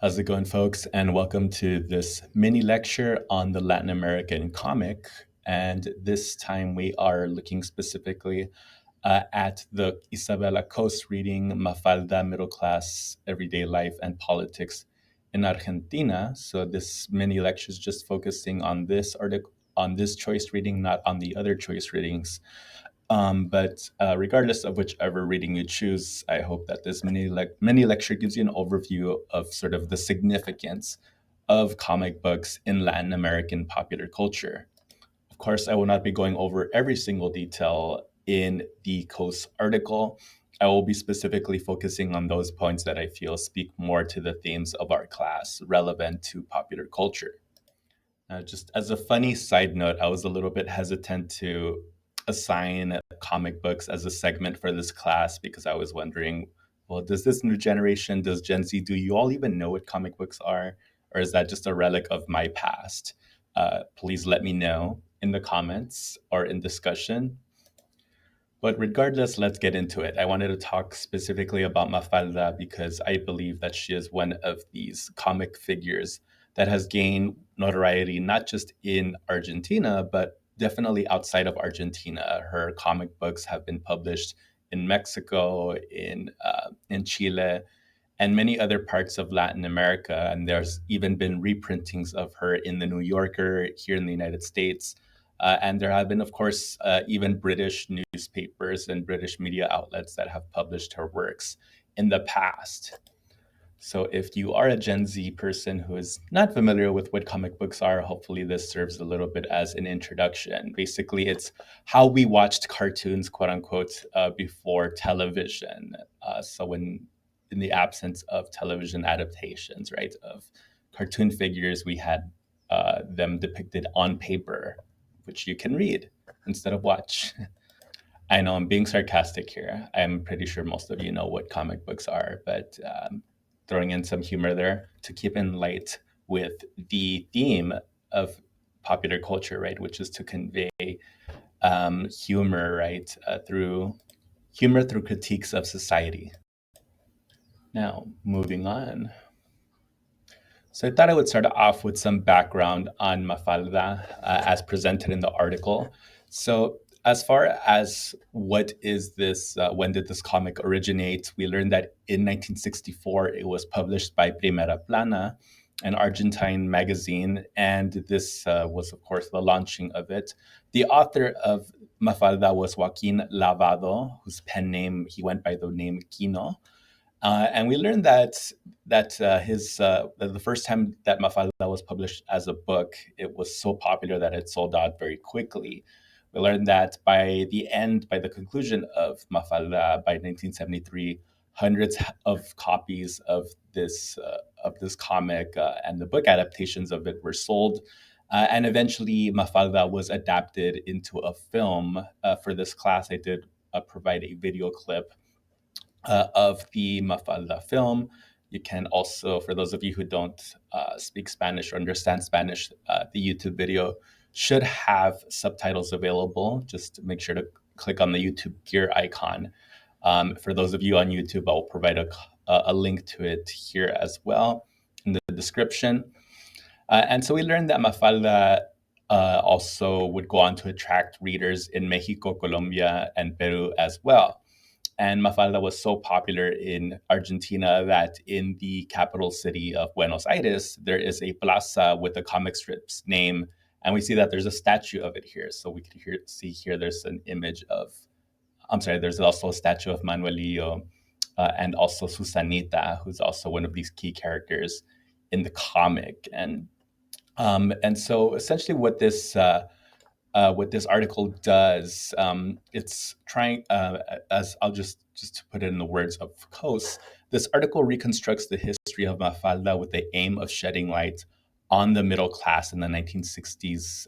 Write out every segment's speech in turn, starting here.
How's it going, folks? And welcome to this mini lecture on the Latin American comic. And this time we are looking specifically at the Isabella Coast reading Mafalda, Middle Class, Everyday Life and Politics in Argentina. So this mini lecture is just focusing on this article, on this choice reading, not on the other choice readings. But regardless of whichever reading you choose, I hope that this mini lecture gives you an overview of sort of the significance of comic books in Latin American popular culture. Of course, I will not be going over every single detail in the Coast article. I will be specifically focusing on those points that I feel speak more to the themes of our class relevant to popular culture. Just as a funny side note, I was a little bit hesitant to assign comic books as a segment for this class because I was wondering, well, does this new generation, does Gen Z, do you all even know what comic books are? Or is that just a relic of my past? Please let me know in the comments or in discussion. But regardless, let's get into it. I wanted to talk specifically about Mafalda because I believe that she is one of these comic figures that has gained notoriety not just in Argentina, but definitely outside of Argentina. Her comic books have been published in Mexico, in Chile, and many other parts of Latin America. And there's even been reprintings of her in the New Yorker here in the United States. And there have been, of course, even British newspapers and British media outlets that have published her works in the past. So if you are a Gen Z person who is not familiar with what comic books are, hopefully this serves a little bit as an introduction. Basically, it's how we watched cartoons, quote unquote, before television. So when in the absence of television adaptations, right, of cartoon figures, we had them depicted on paper, which you can read instead of watch. I know I'm being sarcastic here. I'm pretty sure most of you know what comic books are, but throwing in some humor there to keep in light with the theme of popular culture, right, which is to convey humor, right, through humor through critiques of society. Now, moving on. So I thought I would start off with some background on Mafalda as presented in the article. So as far as what is this, when did this comic originate, we learned that in 1964 it was published by Primera Plana, an Argentine magazine, and this was, of course, the launching of it. The author of Mafalda was Joaquin Lavado, whose pen name, he went by the name Kino. And we learned that the first time that Mafalda was published as a book, it was so popular that it sold out very quickly. We learned that by the conclusion of Mafalda, by 1973, hundreds of copies of this comic and the book adaptations of it were sold. And eventually, Mafalda was adapted into a film. For this class, I did provide a video clip of the Mafalda film. You can also, for those of you who don't speak Spanish or understand Spanish, the YouTube video should have subtitles available. Just make sure to click on the YouTube gear icon. For those of you on YouTube, I'll provide a link to it here as well in the description. And so we learned that Mafalda also would go on to attract readers in Mexico, Colombia, and Peru as well. And Mafalda was so popular in Argentina that in the capital city of Buenos Aires, there is a plaza with a comic strip's name. And we see that there's a statue of it here. So we can see here there's an image of, I'm sorry, there's also a statue of Manuelillo and also Susanita, who's also one of these key characters in the comic. And so essentially what this article does, it's trying, as I'll just to put it in the words of Coase, this article reconstructs the history of Mafalda with the aim of shedding light on the middle class in the 1960s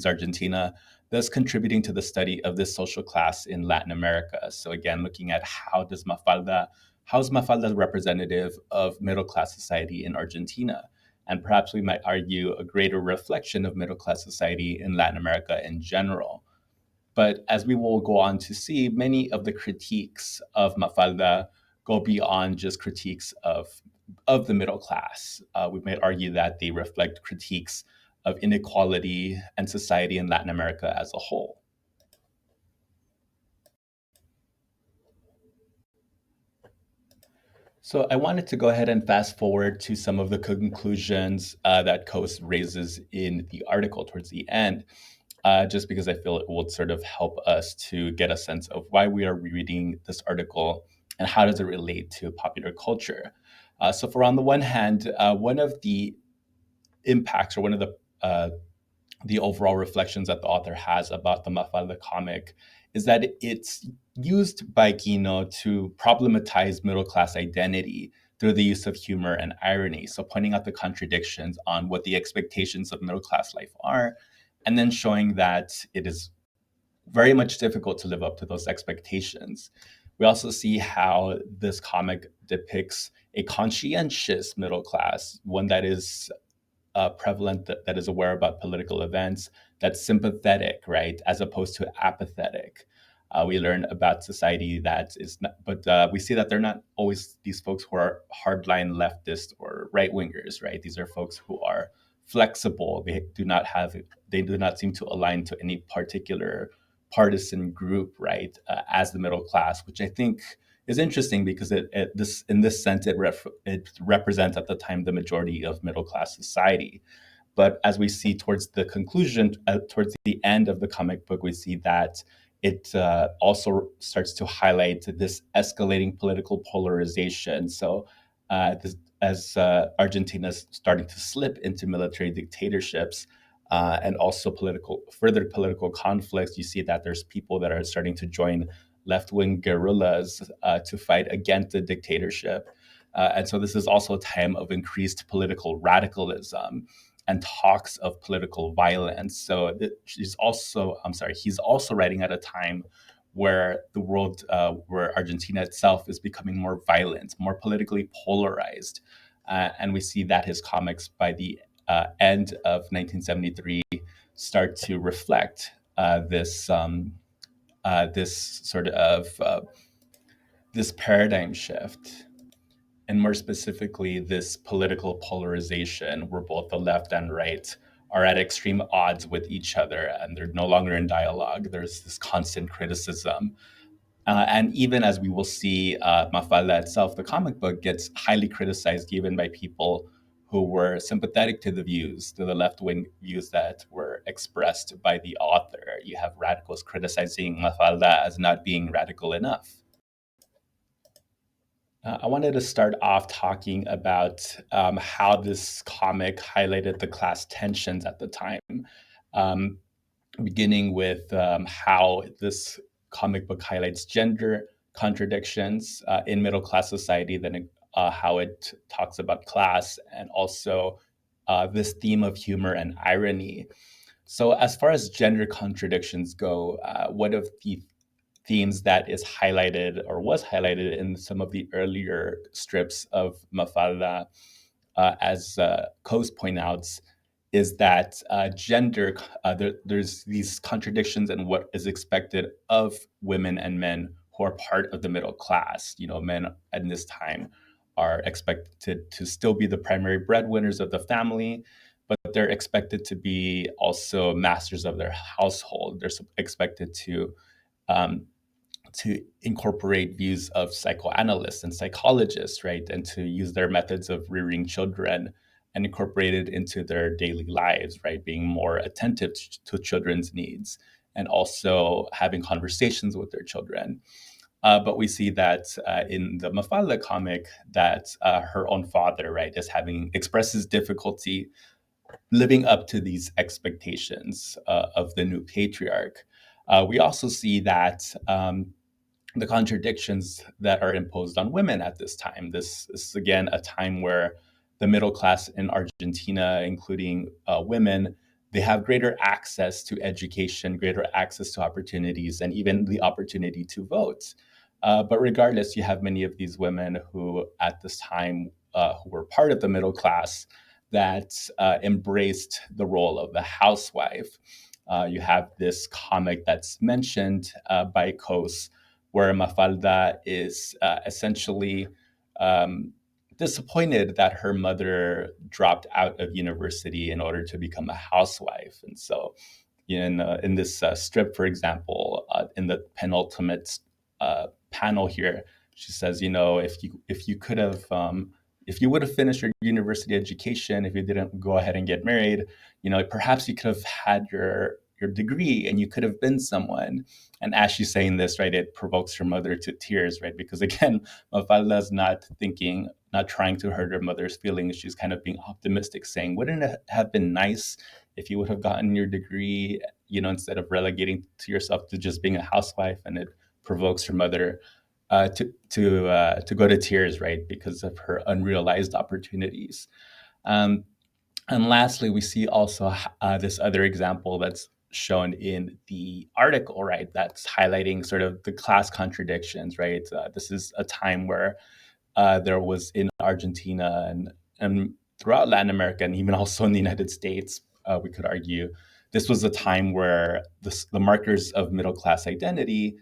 Argentina, thus contributing to the study of this social class in Latin America. So again, looking at how is Mafalda representative of middle class society in Argentina? And perhaps we might argue a greater reflection of middle class society in Latin America in general. But as we will go on to see, many of the critiques of Mafalda go beyond just critiques of the middle class. We might argue that they reflect critiques of inequality and society in Latin America as a whole. So I wanted to go ahead and fast forward to some of the conclusions that Coase raises in the article towards the end, just because I feel it will sort of help us to get a sense of why we are reading this article and how does it relate to popular culture. So for on the one hand, one of the impacts or one of the overall reflections that the author has about the Mafalda comic is that it's used by Guino to problematize middle class identity through the use of humor and irony. So, pointing out the contradictions on what the expectations of middle class life are, and then showing that it is very much difficult to live up to those expectations. We also see how this comic depicts a conscientious middle class, one that is prevalent, that is aware about political events, that's sympathetic, right, as opposed to apathetic. We learn about society that is not, but we see that they're not always these folks who are hardline leftist or right wingers, right? These are folks who are flexible. They do not seem to align to any particular partisan group, right? As the middle class, which I think is interesting because in this sense it represents at the time the majority of middle class society. But as we see towards the conclusion, towards the end of the comic book, we see that it also starts to highlight this escalating political polarization. So, as Argentina is starting to slip into military dictatorships and also further political conflicts, you see that there's people that are starting to join left-wing guerrillas to fight against the dictatorship. And so this is also a time of increased political radicalism and talks of political violence. So he's also writing at a time where the world, where Argentina itself is becoming more violent, more politically polarized. And we see that his comics by the end of 1973 start to reflect this sort of this paradigm shift, and more specifically, this political polarization where both the left and right are at extreme odds with each other and they're no longer in dialogue. There's this constant criticism. And even as we will see, Mafalda itself, the comic book, gets highly criticized even by people who were sympathetic to the left wing views that were expressed by the author. You have radicals criticizing Mafalda as not being radical enough. I wanted to start off talking about how this comic highlighted the class tensions at the time, um, beginning with how this comic book highlights gender contradictions in middle class society, then how it talks about class, and also this theme of humor and irony. So, as far as gender contradictions go, one of the themes that is highlighted or was highlighted in some of the earlier strips of Mafalda, as Coase point out, is that there's these contradictions in what is expected of women and men who are part of the middle class. You know, men at this time are expected to still be the primary breadwinners of the family, but they're expected to be also masters of their household. They're expected um, to incorporate views of psychoanalysts and psychologists, right? And to use their methods of rearing children and incorporate it into their daily lives, right? Being more attentive to children's needs and also having conversations with their children. But we see that in the Mafalda comic that her own father, right, is having expresses difficulty living up to these expectations of the new patriarch. We also see that the contradictions that are imposed on women at this time. This is, again, a time where the middle class in Argentina, including women, they have greater access to education, greater access to opportunities, and even the opportunity to vote. But regardless, you have many of these women who, at this time, who were part of the middle class that embraced the role of the housewife. You have this comic that's mentioned by Coase, where Mafalda is essentially um, disappointed that her mother dropped out of university in order to become a housewife. And so in this strip, for example, in the penultimate panel here, she says, if you could have if you would have finished your university education, if you didn't go ahead and get married, perhaps you could have had your degree and you could have been someone. And as she's saying this, right, it provokes her mother to tears, right? Because again, Mafalda's not thinking, not trying to hurt her mother's feelings. She's kind of being optimistic, saying, wouldn't it have been nice if you would have gotten your degree, instead of relegating to yourself to just being a housewife? And it provokes her mother to go to tears, right, because of her unrealized opportunities. Um, and lastly, we see also this other example that's shown in the article, right, that's highlighting sort of the class contradictions, right? This is a time where there was in Argentina and throughout Latin America, and even also in the United States, we could argue, this was a time where the markers of middle class identity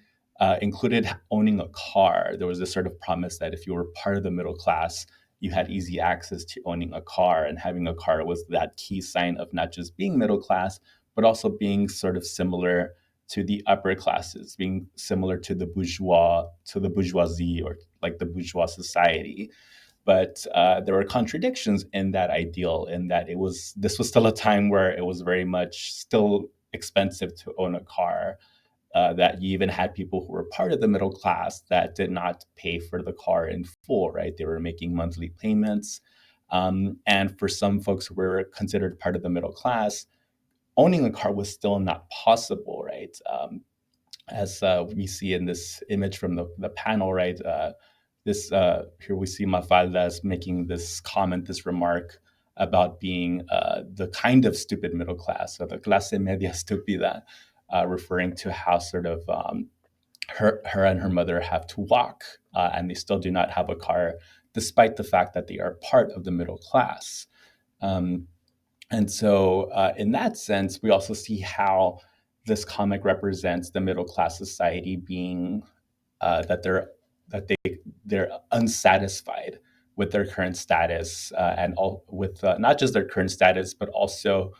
included owning a car. There was this sort of promise that if you were part of the middle class, you had easy access to owning a car, and having a car was that key sign of not just being middle class, but also being sort of similar to the upper classes, being similar to the bourgeoisie, or like the bourgeois society. But there were contradictions in that ideal, in that this was still a time where it was very much still expensive to own a car. That you even had people who were part of the middle class that did not pay for the car in full, right? They were making monthly payments. And for some folks who were considered part of the middle class, owning a car was still not possible, right? As we see in this image from the panel, right? This Here we see Mafalda as making this comment, this remark about being the kind of stupid middle class, so the clase media stúpida, referring to how sort of her and her mother have to walk, and they still do not have a car, despite the fact that they are part of the middle class. Um, and so, in that sense, we also see how this comic represents the middle class society being that they're unsatisfied with their current status, and all with not just their current status, but also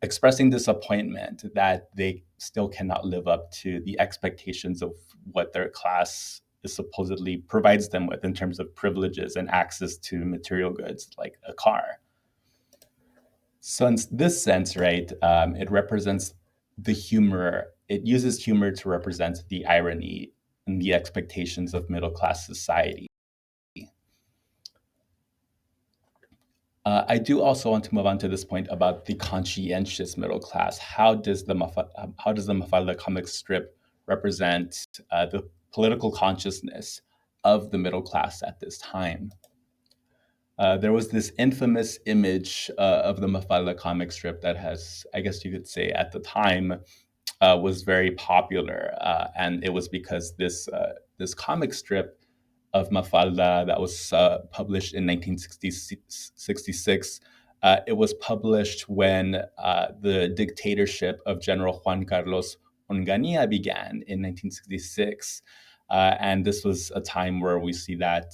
expressing disappointment that they still cannot live up to the expectations of what their class is supposedly provides them with in terms of privileges and access to material goods like a car. So in this sense, right, it represents the humor. It uses humor to represent the irony and the expectations of middle class society. I do also want to move on to this point about the conscientious middle class. How does the Mafalda comic strip represent the political consciousness of the middle class at this time? There was this infamous image of the Mafalda comic strip that has, I guess you could say, at the time, was very popular, and it was because this comic strip of Mafalda that was published in 1966. It was published when the dictatorship of General Juan Carlos Onganía began in 1966. And this was a time where we see that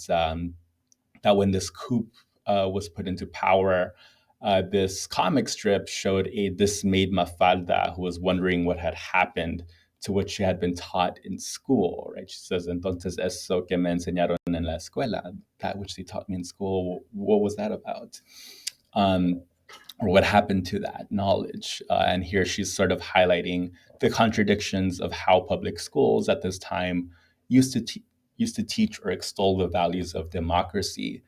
when this coup was put into power, this comic strip showed a dismayed Mafalda who was wondering what had happened to what she had been taught in school, right? She says, entonces eso que me enseñaron en la escuela, that which they taught me in school, what was that about? Or what happened to that knowledge? And here she's sort of highlighting the contradictions of how public schools at this time used to used to teach or extol the values of democracy.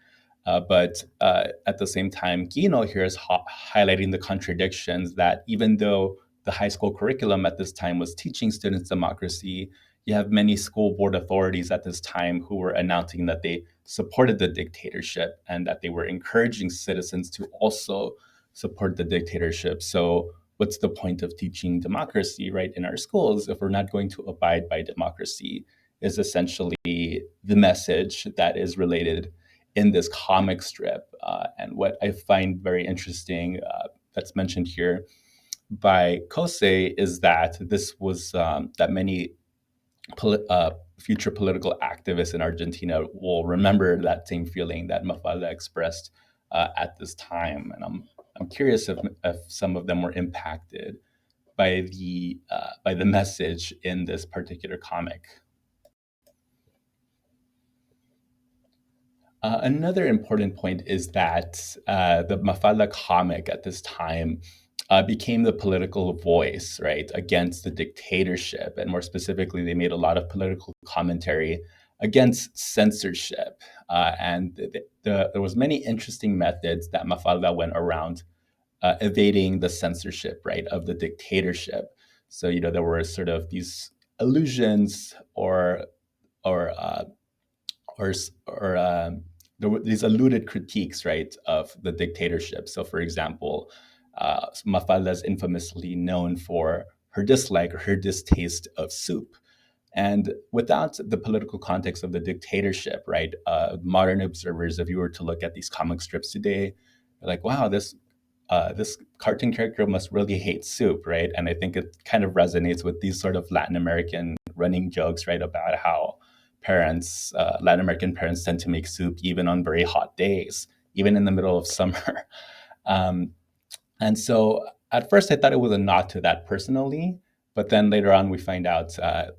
But at the same time, Gino here is highlighting the contradictions that even though the high school curriculum at this time was teaching students democracy, you have many school board authorities at this time who were announcing that they supported the dictatorship and that they were encouraging citizens to also support the dictatorship. So what's the point of teaching democracy, right, in our schools if we're not going to abide by democracy? Is essentially the message that is related in this comic strip. And what I find very interesting, that's mentioned here by Kosei, is that this was that many future political activists in Argentina will remember that same feeling that Mafalda expressed at this time. And I'm curious if some of them were impacted by the message in this particular comic. Another important point is that the Mafalda comic at this time became the political voice, right, against the dictatorship. And more specifically, they made a lot of political commentary against censorship. There was many interesting methods that Mafalda went around evading the censorship, right, of the dictatorship. So, there were sort of these allusions or there were these alluded critiques, right, of the dictatorship. So, for example, Mafalda is infamously known for her dislike or her distaste of soup. And without the political context of the dictatorship, right, modern observers, if you were to look at these comic strips today, they're like, wow, this cartoon character must really hate soup, right? And I think it kind of resonates with these sort of Latin American running jokes, right, about how Latin American parents tend to make soup even on very hot days, even in the middle of summer. Um, and so at first I thought it was a nod to that personally, but then later on we find out,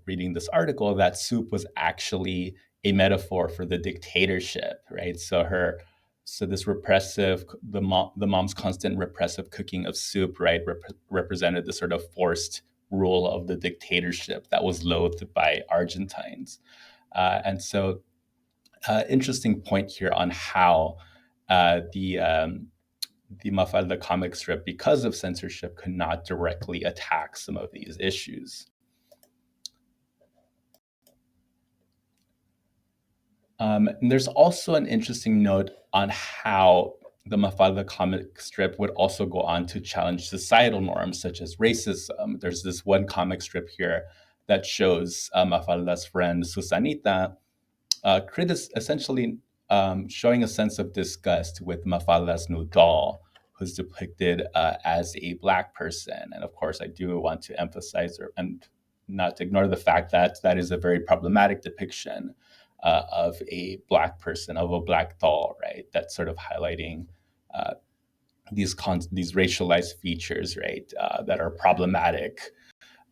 reading this article, that soup was actually a metaphor for the dictatorship, right? So this the mom's constant repressive cooking of soup, right, represented the sort of forced rule of the dictatorship that was loathed by Argentines. Interesting point here on how uh, the um, the Mafalda comic strip, because of censorship, could not directly attack some of these issues. And there's also an interesting note on how the Mafalda comic strip would also go on to challenge societal norms such as racism. There's this one comic strip here that shows Mafalda's friend Susanita essentially showing a sense of disgust with Mafalda's new doll, who's depicted as a black person. And of course, I do want to emphasize and not to ignore the fact that that is a very problematic depiction of a black person, of a black doll, right? That's sort of highlighting uh, these racialized features, right, that are problematic,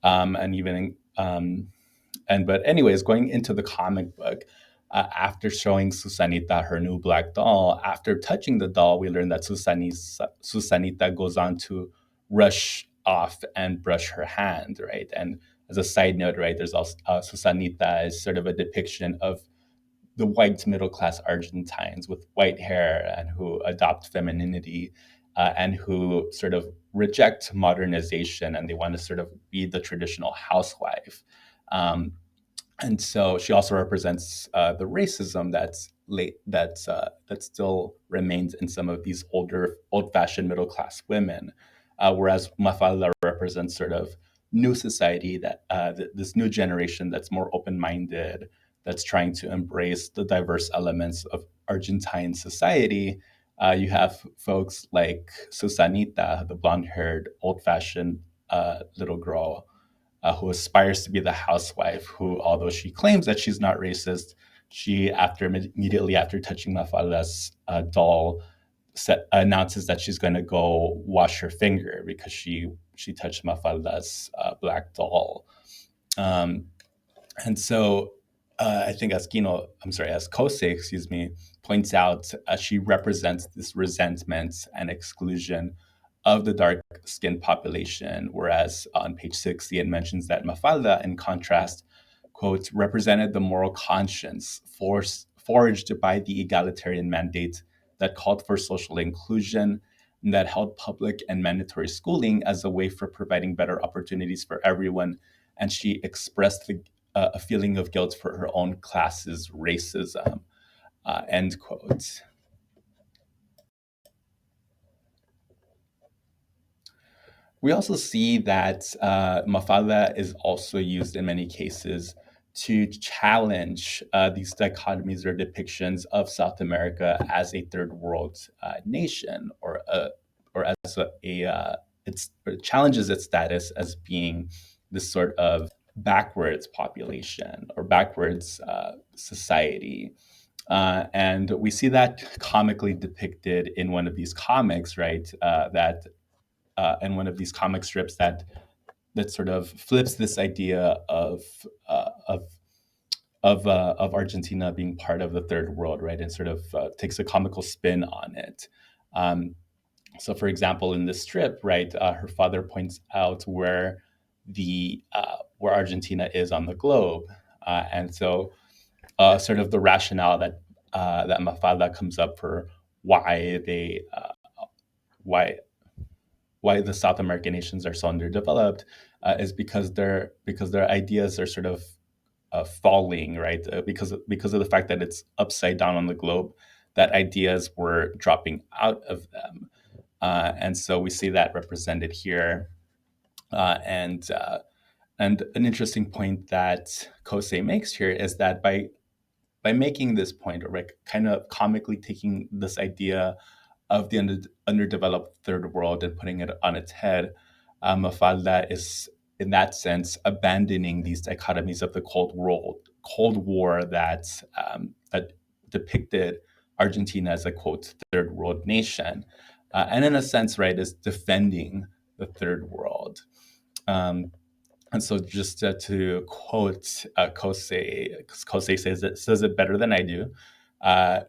and even but anyways, going into the comic book, after showing Susanita her new black doll, after touching the doll, we learn that Susanita goes on to rush off and brush her hand, right? And as a side note, right, there's also Susanita is sort of a depiction of the white middle class Argentines with white hair and who adopt femininity, and who sort of reject modernization, and they want to sort of be the traditional housewife. Um, and so she also represents the racism that still remains in some of these old-fashioned middle-class women, whereas Mafalda represents sort of new society, that this new generation that's more open-minded, that's trying to embrace the diverse elements of Argentine society. You have folks like Susanita, the blonde-haired, old-fashioned little girl, who aspires to be the housewife, who, although she claims that she's not racist, immediately after touching Mafalda's doll, announces that she's going to go wash her finger because she touched Mafalda's black doll. Um, and so I think as Kose, excuse me, points out, she represents this resentment and exclusion of the dark skinned population, whereas on page 60 it mentions that Mafalda, in contrast, quote, represented the moral conscience forged by the egalitarian mandate that called for social inclusion and that held public and mandatory schooling as a way for providing better opportunities for everyone. And she expressed a feeling of guilt for her own class's racism, end quote. We also see that Mafalda is also used in many cases to challenge these dichotomies or depictions of South America as a third world nation, or as it challenges its status as being this sort of backwards population or backwards society. And we see that comically depicted in one of these comics, right? That in one of these comic strips that sort of flips this idea of Argentina being part of the third world, right, and sort of takes a comical spin on it. Um, so, for example, in this strip, right, her father points out where Argentina is on the globe, and so sort of the rationale that Mafalda comes up for why why why the South American nations are so underdeveloped is because their ideas are sort of falling, right? Because of the fact that it's upside down on the globe, that ideas were dropping out of them, and so we see that represented here. And an interesting point that Kosei makes here is that by making this point, or like kind of comically taking this idea of the underdeveloped third world and putting it on its head, Mafalda is, in that sense, abandoning these dichotomies of the Cold War that depicted Argentina as a quote third world nation, and in a sense, right, is defending the third world. Um, and so, just to quote Kosei, because Kosei says it better than I do. Uh,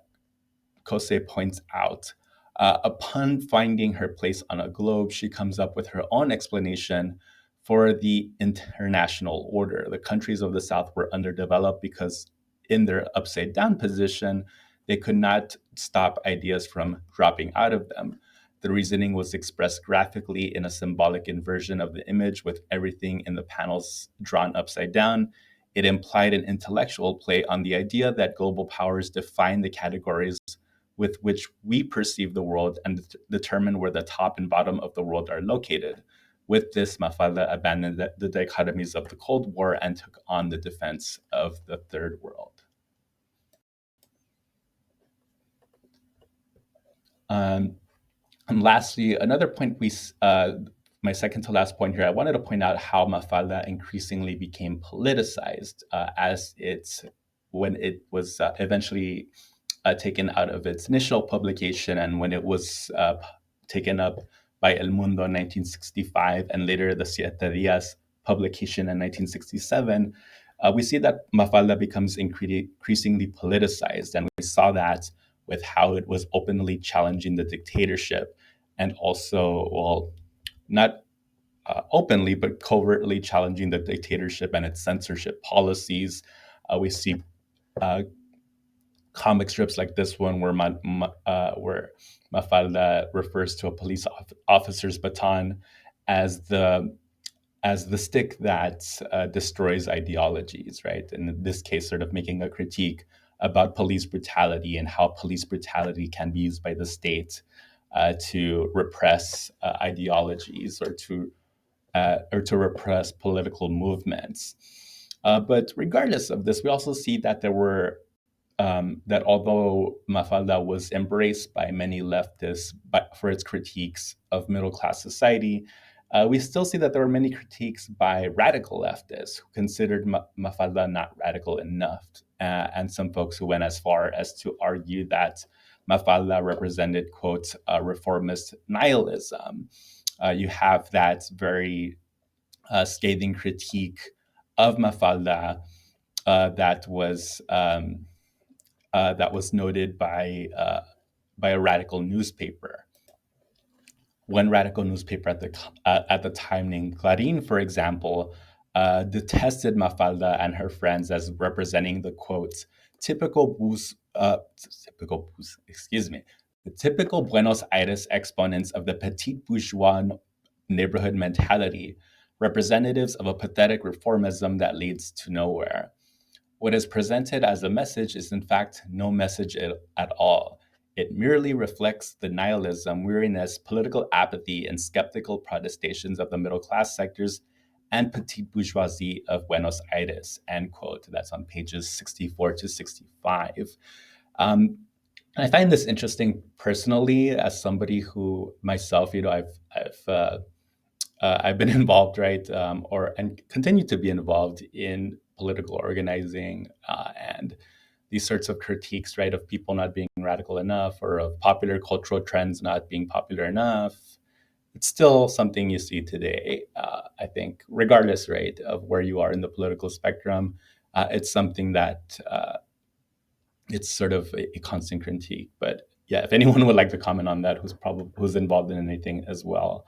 Kosei points out, upon finding her place on a globe, she comes up with her own explanation for the international order. The countries of the South were underdeveloped because, in their upside down position, they could not stop ideas from dropping out of them. The reasoning was expressed graphically in a symbolic inversion of the image, with everything in the panels drawn upside down. It implied an intellectual play on the idea that global powers define the categories with which we perceive the world and determine where the top and bottom of the world are located. With this, Mafalda abandoned the dichotomies of the Cold War and took on the defense of the third world. Um, and lastly, another point my second to last point here, I wanted to point out how Mafalda increasingly became politicized when it was eventually taken out of its initial publication, and when it was taken up by El Mundo in 1965 and later the Siete Días publication in 1967, we see that Mafalda becomes increasingly politicized. And we saw that with how it was openly challenging the dictatorship and also, well, not openly, but covertly challenging the dictatorship and its censorship policies. We see uh, comic strips like this one where Mafalda refers to a police officer's baton as the stick that destroys ideologies, right? And in this case, sort of making a critique about police brutality and how police brutality can be used by the state to repress ideologies or to repress political movements. But regardless of this, we also see that that although Mafalda was embraced by many leftists for its critiques of middle class society, we still see that there were many critiques by radical leftists who considered Mafalda not radical enough, and some folks who went as far as to argue that Mafalda represented, quote, reformist nihilism. You have that very scathing critique of Mafalda uh, that was um, that was noted by a radical newspaper. One radical newspaper at the time, named Clarín, for example, detested Mafalda and her friends as representing the quote excuse me, the typical Buenos Aires exponents of the petit bourgeois neighborhood mentality, representatives of a pathetic reformism that leads to nowhere. What is presented as a message is, in fact, no message at all. It merely reflects the nihilism, weariness, political apathy, and skeptical protestations of the middle class sectors and petite bourgeoisie of Buenos Aires, end quote. That's on pages 64 to 65. Um, and I find this interesting personally as somebody who myself, I've I've been involved, right, or and continue to be involved in political organizing and these sorts of critiques, right, of people not being radical enough or of popular cultural trends not being popular enough. It's still something you see today. I think, regardless, right, of where you are in the political spectrum, it's something that it's sort of a constant critique. But yeah, if anyone would like to comment on that, who's involved in anything as well,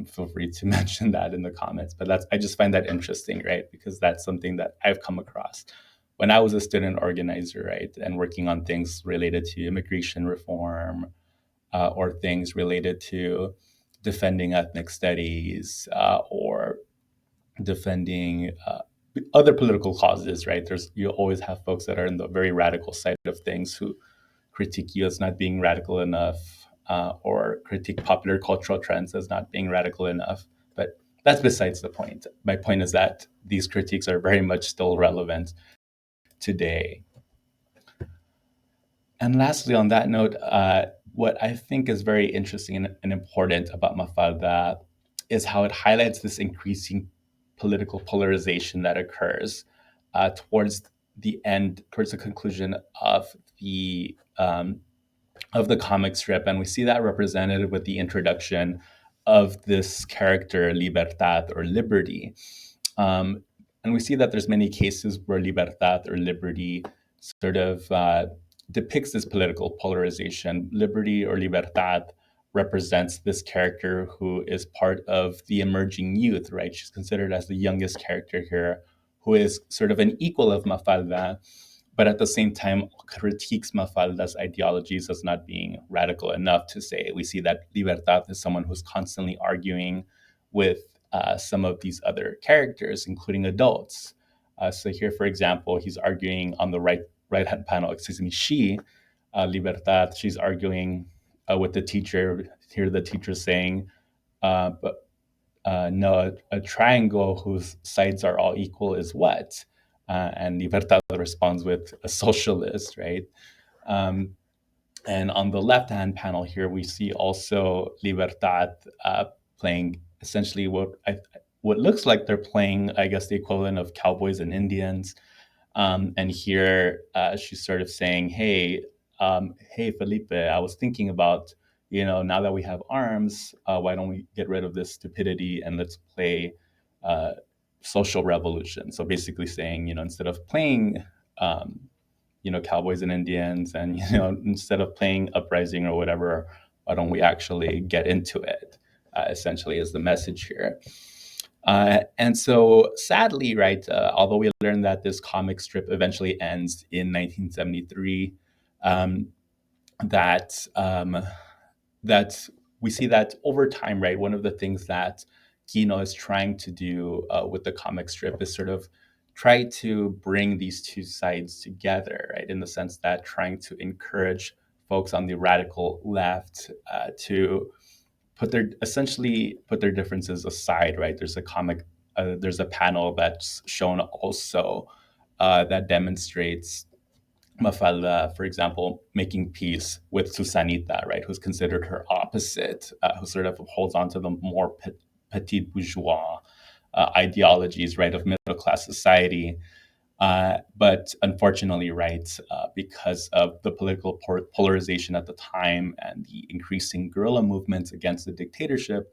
feel free to mention that in the comments. But that's I just find that interesting, right? Because that's something that I've come across when I was a student organizer, right, and working on things related to immigration reform or things related to defending ethnic studies or defending other political causes, right? There's you always have folks that are in the very radical side of things who critique you as not being radical enough, or critique popular cultural trends as not being radical enough. But that's besides the point. My point is that these critiques are very much still relevant today. And lastly, on that note, what I think is very interesting and important about Mafalda is how it highlights this increasing political polarization that occurs towards the end, towards the conclusion the um, of the comic strip, and we see that represented with the introduction of this character Libertad or Liberty. Um, and we see that there's many cases where Libertad or Liberty sort of depicts this political polarization. Liberty or Libertad represents this character who is part of the emerging youth, right? She's considered as the youngest character here, who is sort of an equal of Mafalda, but at the same time critiques Mafalda's ideologies as not being radical enough to say. We see that Libertad is someone who's constantly arguing with some of these other characters, including adults. So here, for example, he's arguing on the right hand panel. Excuse me, Libertad. She's arguing with the teacher. Here, the teacher saying, "But no, a triangle whose sides are all equal is what?" And Libertad responds with a socialist, right? Um, and on the left-hand panel here, we see also Libertad playing essentially what looks like they're playing, I guess, the equivalent of cowboys and Indians. And here she's sort of saying, hey, Felipe, I was thinking about, now that we have arms, why don't we get rid of this stupidity and let's play uh, social revolution? So basically saying, instead of playing, cowboys and Indians, and instead of playing uprising or whatever, why don't we actually get into it? Essentially, is the message here. And so, sadly, right, although we learned that this comic strip eventually ends in 1973, um, that that we see that over time, right, one of the things that Kino is trying to do with the comic strip is sort of try to bring these two sides together, right, in the sense that trying to encourage folks on the radical left to put their differences aside, right? There's a panel that's shown also that demonstrates Mafalda, for example, making peace with Susanita, right, who's considered her opposite, who sort of holds on to the more petit bourgeois ideologies, right, of middle class society. But unfortunately, right, because of the political polarization at the time and the increasing guerrilla movements against the dictatorship,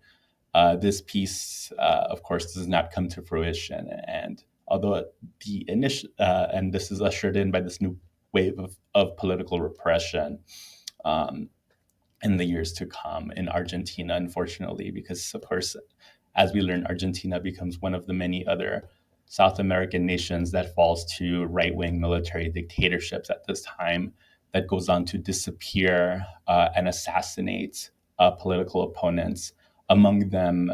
this piece, of course, does not come to fruition. And although and this is ushered in by this new wave of political repression um, in the years to come in Argentina, unfortunately, because, of course, as we learn, Argentina becomes one of the many other South American nations that falls to right wing military dictatorships at this time, that goes on to disappear and assassinate political opponents. Among them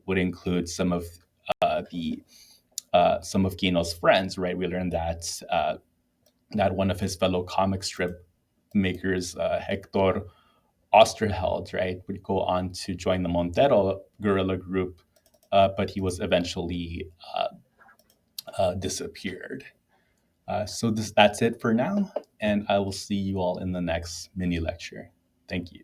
would include the some of Gino's friends. Right, we learned that one of his fellow comic strip makers, Hector Osterheld, right, would go on to join the Montero guerrilla group, but he was eventually disappeared. So that's it for now, and I will see you all in the next mini lecture. Thank you.